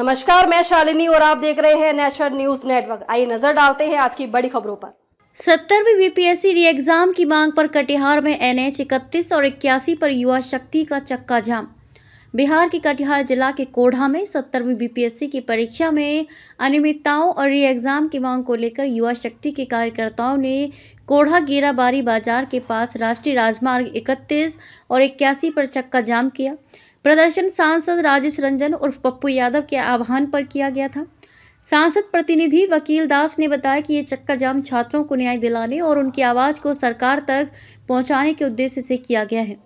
नमस्कार, मैं शालिनी और आप देख रहे हैं नेशनल न्यूज नेटवर्क। आइए नजर डालते हैं आज की बड़ी खबरों पर। 70वीं बीपीएससी री एग्जाम की मांग पर कटिहार में NH 31 और 81 पर युवा शक्ति का चक्का जाम। बिहार के कटिहार जिला के कोढ़ा में 70वीं बीपीएससी की परीक्षा में अनियमितताओं और री एग्जाम की मांग को लेकर युवा शक्ति के कार्यकर्ताओं ने कोढ़ा गेराबारी बाजार के पास राष्ट्रीय राजमार्ग 31 और 81 पर चक्का जाम किया। प्रदर्शन सांसद राजेश रंजन उर्फ पप्पू यादव के आह्वान पर किया गया था। सांसद प्रतिनिधि वकील दास ने बताया कि ये चक्का जाम छात्रों को न्याय दिलाने और उनकी आवाज़ को सरकार तक पहुंचाने के उद्देश्य से किया गया है।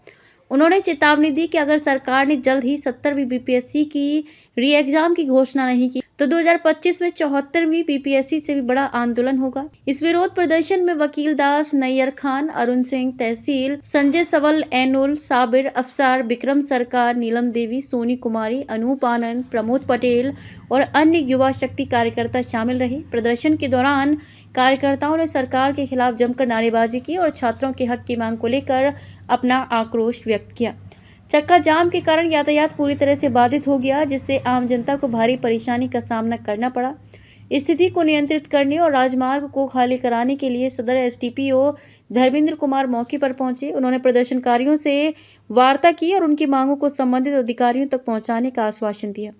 उन्होंने चेतावनी दी कि अगर सरकार ने जल्द ही 70वीं बीपीएससी की री एग्जाम की घोषणा नहीं की तो 2025 में 74वीं बीपीएससी से भी बड़ा आंदोलन होगा। इस विरोध प्रदर्शन में वकील दास, नैयर खान, अरुण सिंह तहसील, संजय सवल, एनुल, साबिर, अफसार, विक्रम सरकार, नीलम देवी, सोनी कुमारी, अनूप आनंद, प्रमोद पटेल और अन्य युवा शक्ति कार्यकर्ता शामिल रहे। प्रदर्शन के दौरान कार्यकर्ताओं ने सरकार के खिलाफ जमकर नारेबाजी की और छात्रों के हक की मांग को लेकर अपना आक्रोश व्यक्त किया। चक्का जाम के कारण यातायात पूरी तरह से बाधित हो गया, जिससे आम जनता को भारी परेशानी का सामना करना पड़ा। स्थिति को नियंत्रित करने और राजमार्ग को खाली कराने के लिए सदर SDPO धर्मेंद्र कुमार मौके पर पहुंचे। उन्होंने प्रदर्शनकारियों से वार्ता की और उनकी मांगों को संबंधित अधिकारियों तक पहुंचाने का आश्वासन दिया।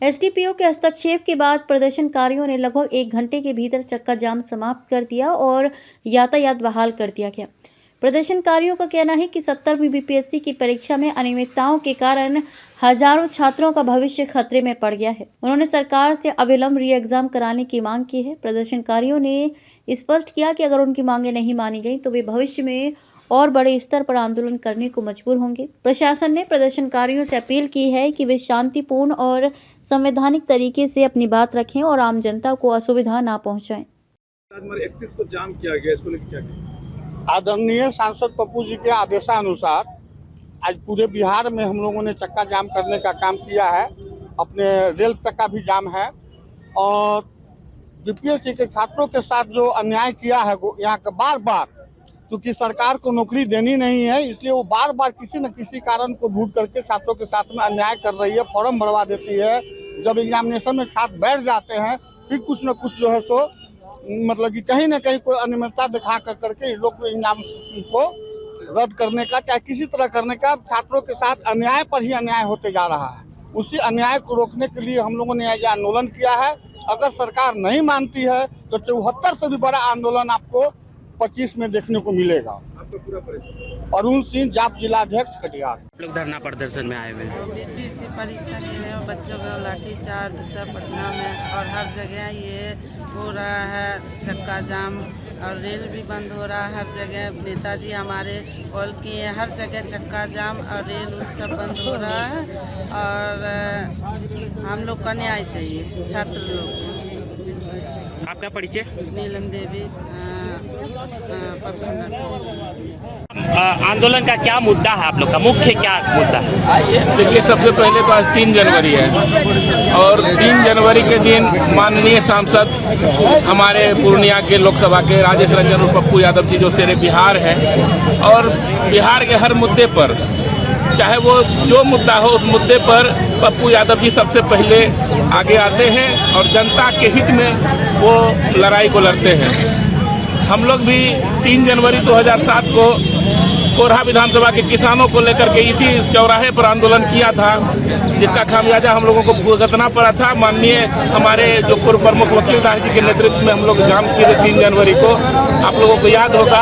SDPO के हस्तक्षेप के बाद प्रदर्शनकारियों ने लगभग 1 घंटे के भीतर चक्का जाम समाप्त कर दिया और यातायात बहाल कर दिया गया। प्रदर्शनकारियों का कहना है कि 70वीं बीपीएससी की परीक्षा में अनियमितताओं के कारण हजारों छात्रों का भविष्य खतरे में पड़ गया है। उन्होंने सरकार से अविलंब री एग्जाम कराने की मांग की है। प्रदर्शनकारियों ने स्पष्ट किया कि अगर उनकी मांगें नहीं मानी गई तो वे भविष्य में और बड़े स्तर पर आंदोलन करने को मजबूर होंगे। प्रशासन ने प्रदर्शनकारियों से अपील की है कि वे शांतिपूर्ण और संवैधानिक तरीके से अपनी बात रखें और आम जनता को असुविधा ना पहुंचाएं। 31 को जाम किया गया, इसको लेकर क्या कहें? आदरणीय सांसद पप्पू जी के आदेशानुसार आज पूरे बिहार में हम लोगों ने चक्का जाम करने का काम किया है। अपने रेल चक्का भी जाम है और बीपीएससी के छात्रों के साथ जो अन्याय किया है यहाँ का बार बार, क्योंकि सरकार को नौकरी देनी नहीं है, इसलिए वो बार बार किसी न किसी कारण को ढूंढ करके छात्रों के साथ में अन्याय कर रही है। फॉर्म भरवा देती है। जब एग्जामिनेशन में छात्र बैठ जाते हैं फिर कुछ न कुछ जो है सो मतलब कि कहीं न कहीं कोई अनियमितता दिखा करके लोग एग्जाम को रद्द करने का चाहे किसी तरह करने का छात्रों के साथ अन्याय पर ही अन्याय होते जा रहा है। उसी अन्याय को रोकने के लिए हम लोगों ने यह आंदोलन किया है। अगर सरकार नहीं मानती है तो 74 से भी बड़ा आंदोलन आपको 25 में देखने को मिलेगा। आपका पूरा परिचय? अरुण सिंह, जाप जिलाध्यक्ष कटिहार। लोग धरना प्रदर्शन में आए हुए हैं। बीपीएससी परीक्षा के लिए बच्चों का लाठीचार्ज सब पटना में और हर जगह ये हो रहा है चक्का जाम और रेल भी बंद हो रहा है। हर जगह नेताजी हमारे कॉल किए, हर जगह चक्का जाम और रेल सब बंद हो रहा है और हम लोग का न्याय चाहिए छात्र लोग। आपका परिचय? नीलम देवी, आंदोलन का क्या मुद्दा है? आप लोग का मुख्य क्या मुद्दा है? देखिए, सबसे पहले तो आज 3 जनवरी है और 3 जनवरी के दिन माननीय सांसद हमारे पूर्णिया के लोकसभा के राजेश रंजन और पप्पू यादव जी जो शेरे बिहार हैं और बिहार के हर मुद्दे पर, चाहे वो जो मुद्दा हो, उस मुद्दे पर पप्पू यादव जी सबसे पहले आगे आते हैं और जनता के हित में वो लड़ाई को लड़ते हैं। हम लोग भी 3 जनवरी 2007 को कोढ़ा विधानसभा के किसानों को लेकर के इसी चौराहे पर आंदोलन किया था, जिसका खामियाजा हम लोगों को भुगतना पड़ा था। माननीय हमारे जो पूर्व प्रमुख वकील दास जी के नेतृत्व में हम लोग जाम किए थे 3 जनवरी को। आप लोगों को याद होगा,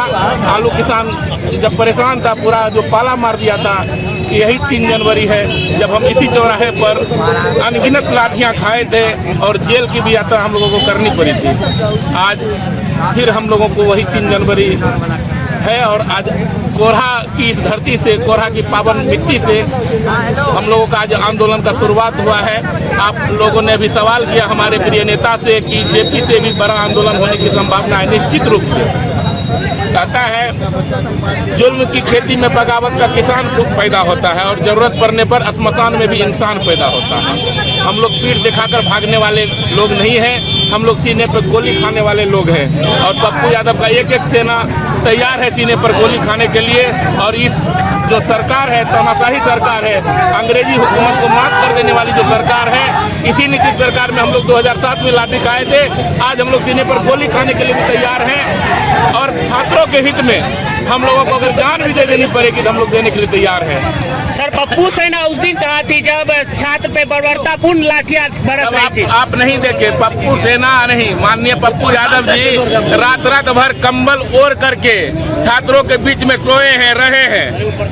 आलू किसान जब परेशान था, पूरा जो पाला मार दिया था, यही 3 जनवरी है जब हम इसी चौराहे पर अनगिनत लाठियां खाए थे और जेल की भी यात्रा हम लोगों को करनी पड़ी थी। आज फिर हम लोगों को वही 3 जनवरी है और आज कोढ़ा की इस धरती से, कोढ़ा की पावन मिट्टी से हम लोगों का आज आंदोलन का शुरुआत हुआ है। आप लोगों ने भी सवाल किया हमारे प्रिय नेता से कि जेपी से भी बड़ा आंदोलन होने की संभावना है। निश्चित रूप से कहता है जुल्म की खेती में बगावत का किसान पैदा होता है और जरूरत पड़ने पर श्मशान में भी इंसान पैदा होता है। हम लोग पीठ दिखाकर भागने वाले लोग नहीं हैं, हम लोग सीने पर गोली खाने वाले लोग हैं और पप्पू यादव का एक सेना तैयार है सीने पर गोली खाने के लिए। और इस जो सरकार है, तानाशाही सरकार है, अंग्रेजी हुकूमत को माफ कर देने वाली जो सरकार है, इसी नीतीश सरकार में हम लोग 2007 में लाठी खाए थे। आज हम लोग सीने पर गोली खाने के लिए भी तैयार हैं और छात्रों के हित में हम लोगों को अगर जान भी दे देनी पड़ेगी तो हम लोग देने के लिए तैयार हैं। सर, पप्पू सेना उस दिन कहा थी जब छात्र पे बर्बरतापूर्ण लाठियां बरस रही थी। आप नहीं देखे, पप्पू सेना नहीं, माननीय पप्पू यादव जी रात भर कंबल ओढ़ करके छात्रों के बीच में सोए हैं, रहे हैं।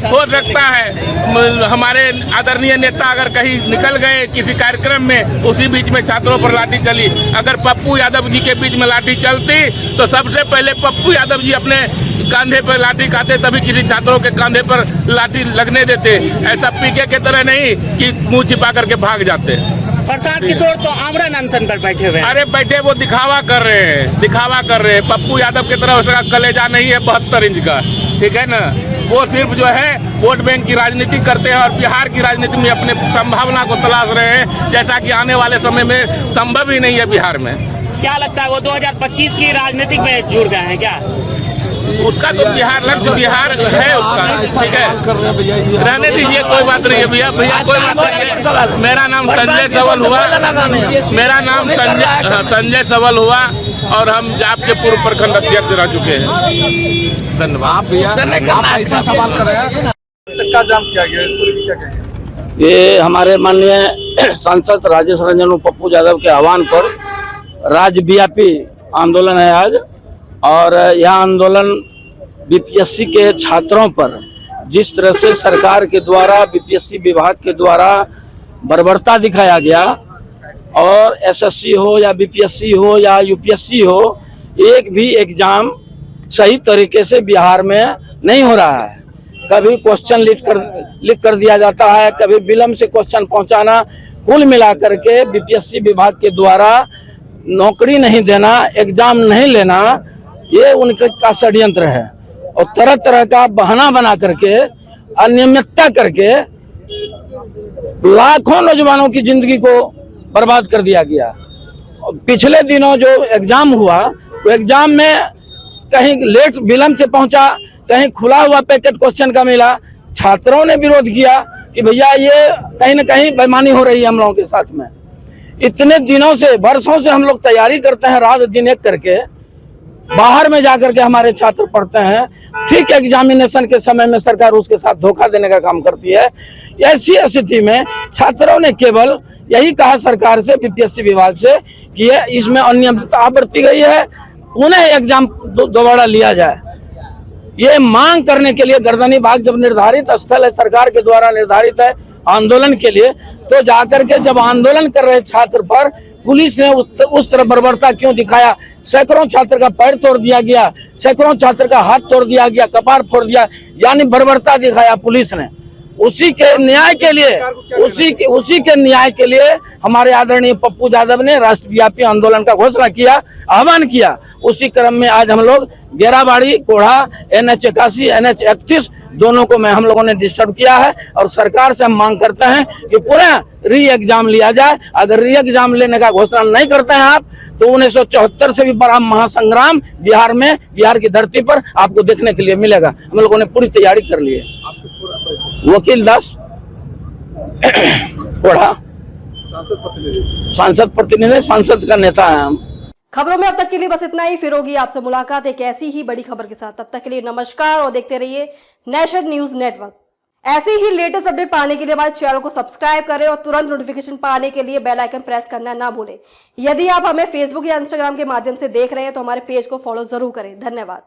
हो सकता है हमारे आदरणीय नेता अगर कहीं निकल गए किसी कार्यक्रम में, उसी बीच में छात्रों पर लाठी चली। अगर पप्पू यादव जी के बीच में लाठी चलती तो सबसे पहले पप्पू यादव जी अपने कांधे पर लाठी खाते, तभी किसी छात्रों के कांधे पर लाठी लगने देते। ऐसा पीके के तरह नहीं कि मुंह छिपा करके भाग जाते। प्रसाद किशोर तो आमरण अनशन पर बैठे हुए हैं। अरे बैठे, वो दिखावा कर रहे हैं, दिखावा कर रहे हैं। पप्पू यादव की तरह उसका कलेजा नहीं है 72 इंच का, ठीक है ना। वो सिर्फ जो है वोट बैंक की राजनीति करते हैं और बिहार की राजनीति में अपने संभावना को तलाश रहे हैं, जैसा कि आने वाले समय में संभव ही नहीं है बिहार में। क्या लगता है वो 2025 की राजनीति में जुड़ गए हैं क्या? उसका तो बिहार लक्ष्य बिहार है उसका, ठीक है, रहने दीजिए, कोई बात नहीं है भैया, कोई बात नहीं है। मेरा नाम संजय सवल हुआ, मेरा नाम संजय सवल हुआ और हम जाप के पूर्व प्रखंड अध्यक्ष रह चुके हैं। धन्यवाद। आप ऐसा सवाल कर रहे हैं। चक्का जाम किया गया, इसको लेकर क्या कहेंगे? ये हमारे माननीय सांसद राजेश रंजन पप्पू यादव के आह्वान पर राज्यव्यापी आंदोलन है आज, और यह आंदोलन बीपीएससी के छात्रों पर जिस तरह से सरकार के द्वारा बीपीएससी विभाग के द्वारा बर्बरता दिखाया गया, और एसएससी हो या बीपीएससी हो या यूपीएससी हो, एक भी एग्जाम सही तरीके से बिहार में नहीं हो रहा है। कभी क्वेश्चन लिख कर दिया जाता है, कभी विलम्ब से क्वेश्चन पहुंचाना। कुल मिलाकर के बीपीएससी विभाग के द्वारा नौकरी नहीं देना, एग्जाम नहीं लेना, ये उनके का षड्यंत्र है। और तरह तरह का बहाना बना करके, अनियमितता करके लाखों नौजवानों की जिंदगी को बर्बाद कर दिया गया। पिछले दिनों जो एग्जाम हुआ, वो एग्जाम में कहीं लेट विलम्ब से पहुंचा, कहीं खुला हुआ पैकेट क्वेश्चन का मिला। छात्रों ने विरोध किया कि भैया ये कहीं न कहीं बेईमानी हो रही है हम लोगों के साथ में। इतने दिनों से, वर्षों से हम लोग तैयारी करते हैं, रात दिन एक करके बाहर में जाकर के हमारे छात्र पढ़ते हैं। ठीक एग्जामिनेशन के समय में सरकार उसके साथ धोखा देने का काम करती है। ऐसी स्थिति में छात्रों ने केवल यही कहा सरकार से, बीपीएससी विभाग से, कि इसमें अनियमितता बरती गई है, पुनः एग्जाम दोबारा लिया जाए। ये मांग करने के लिए गर्दनी बाग जब निर्धारित स्थल है, सरकार के द्वारा निर्धारित है आंदोलन के लिए, तो जाकर के जब आंदोलन कर रहे छात्र पर पुलिस ने उस तरह बर्बरता क्यों दिखाया? सैकड़ों छात्र का पैर तोड़ दिया गया, सैकड़ों छात्र का हाथ तोड़ दिया गया, कपार फोड़ दिया, यानी बर्बरता दिखाया पुलिस ने। उसी के न्याय के न्याय के लिए हमारे आदरणीय पप्पू यादव ने राष्ट्रव्यापी आंदोलन का घोषणा किया, आह्वान किया। उसी क्रम में आज हम लोग गेराबाड़ी, कोढ़ा, NH 81, NH 31 दोनों को हम लोगों ने डिस्टर्ब किया है, और सरकार से हम मांग करते हैं कि पुनः री एग्जाम लिया जाए। अगर री एग्जाम लेने का घोषणा नहीं करते हैं आप, तो 1974 से भी बड़ा महासंग्राम बिहार में, बिहार की धरती पर आपको देखने के लिए मिलेगा। हम लोगों ने पूरी तैयारी कर ली है। वकील दास, कोढ़ा, सांसद प्रतिनिधि, सांसद का नेता है हम। खबरों में अब तक के लिए बस इतना ही। फिर होगी आपसे मुलाकात एक ऐसी ही बड़ी खबर के साथ। तब तक के लिए नमस्कार और देखते रहिए नेशन न्यूज नेटवर्क। ऐसे ही लेटेस्ट अपडेट पाने के लिए हमारे चैनल को सब्सक्राइब करें और तुरंत नोटिफिकेशन पाने के लिए बेल आइकन प्रेस करना ना भूलें। यदि आप हमें फेसबुक या इंस्टाग्राम के माध्यम से देख रहे हैं तो हमारे पेज को फॉलो जरूर करें। धन्यवाद।